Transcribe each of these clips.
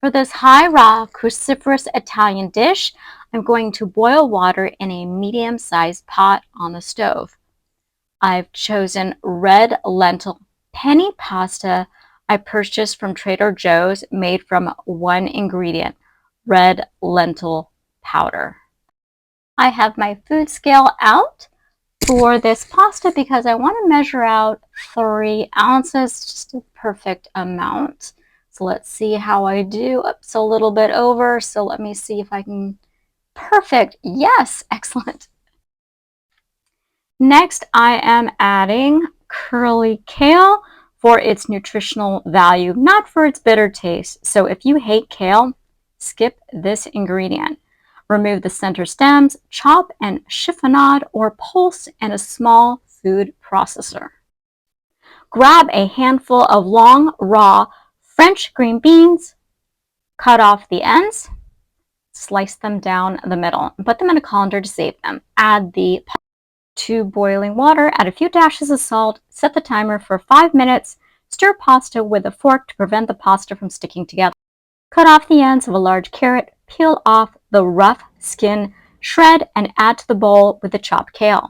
For this high raw cruciferous Italian dish, I'm going to boil water in a medium-sized pot on the stove. I've chosen red lentil penne pasta I purchased from Trader Joe's, made from one ingredient, red lentil powder. I have my food scale out for this pasta because I want to measure out 3 ounces, just a perfect amount. So let's see how I do. Oops, a little bit over. So let me see if I can. Perfect. Yes, excellent. Next, I am adding curly kale for its nutritional value, not for its bitter taste. So if you hate kale, skip this ingredient. Remove the center stems, chop and chiffonade or pulse in a small food processor. Grab a handful of long, raw French green beans, cut off the ends, slice them down the middle, and put them in a colander to save them. Add the to boiling water, add a few dashes of salt, set the timer for 5 minutes, stir pasta with a fork to prevent the pasta from sticking together. Cut off the ends of a large carrot, peel off the rough skin, shred, and add to the bowl with the chopped kale.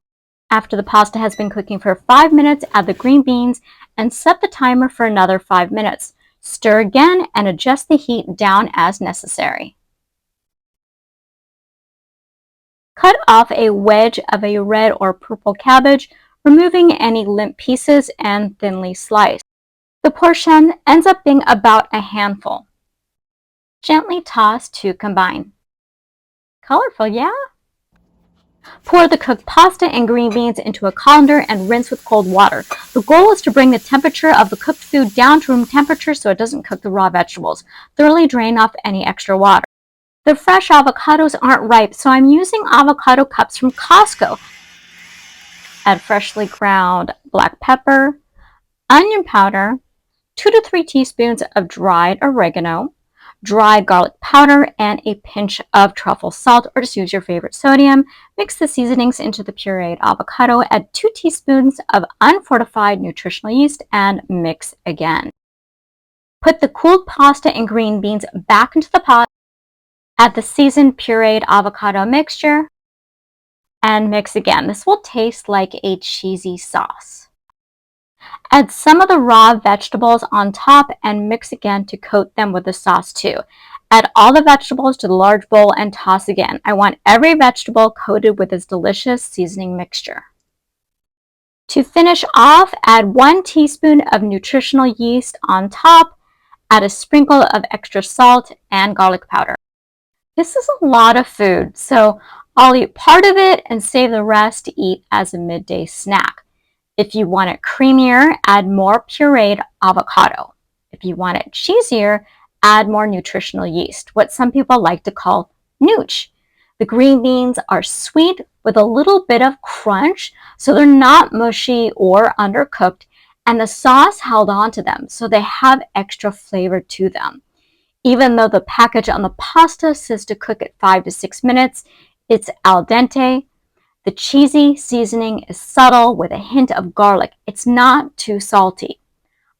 After the pasta has been cooking for 5 minutes, add the green beans and set the timer for another 5 minutes. Stir again and adjust the heat down as necessary. Cut off a wedge of a red or purple cabbage, removing any limp pieces, and thinly slice. The portion ends up being about a handful. Gently toss to combine. Colorful, yeah? Pour the cooked pasta and green beans into a colander and rinse with cold water. The goal is to bring the temperature of the cooked food down to room temperature so it doesn't cook the raw vegetables. Thoroughly drain off any extra water. The fresh avocados aren't ripe, so I'm using avocado cups from Costco. Add freshly ground black pepper, onion powder, 2 to 3 teaspoons of dried oregano, dry garlic powder, and a pinch of truffle salt, or just use your favorite sodium. Mix the seasonings into the pureed avocado, add 2 teaspoons of unfortified nutritional yeast, and mix again. Put the cooled pasta and green beans back into the pot, add the seasoned pureed avocado mixture, and mix again. This will taste like a cheesy sauce. Add some of the raw vegetables on top and mix again to coat them with the sauce too. Add all the vegetables to the large bowl and toss again. I want every vegetable coated with this delicious seasoning mixture. To finish off, add 1 teaspoon of nutritional yeast on top. Add a sprinkle of extra salt and garlic powder. This is a lot of food, so I'll eat part of it and save the rest to eat as a midday snack. If you want it creamier, add more pureed avocado. If you want it cheesier, add more nutritional yeast, what some people like to call nooch. The green beans are sweet with a little bit of crunch, so they're not mushy or undercooked, and the sauce held on to them, so they have extra flavor to them. Even though the package on the pasta says to cook it 5 to 6 minutes, it's al dente. The cheesy seasoning is subtle with a hint of garlic. It's not too salty.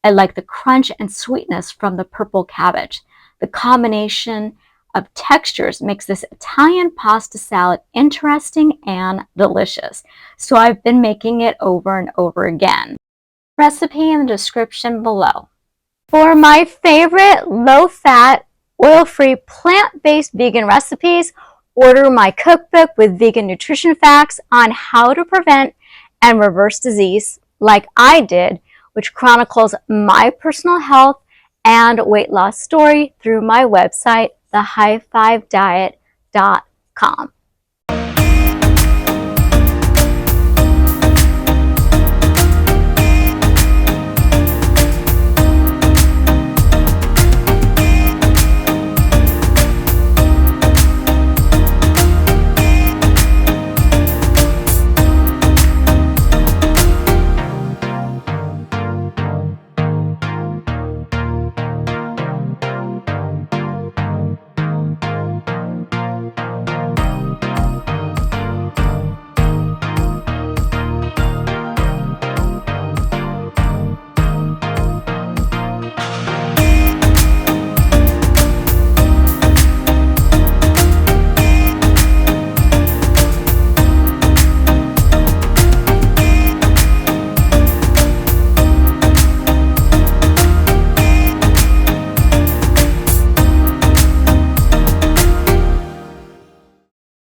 I like the crunch and sweetness from the purple cabbage. The combination of textures makes this Italian pasta salad interesting and delicious. So I've been making it over and over again. Recipe in the description below. For my favorite low-fat, oil-free, plant-based vegan recipes, order my cookbook with vegan nutrition facts on how to prevent and reverse disease like I did, which chronicles my personal health and weight loss story through my website, thehighfivediet.com.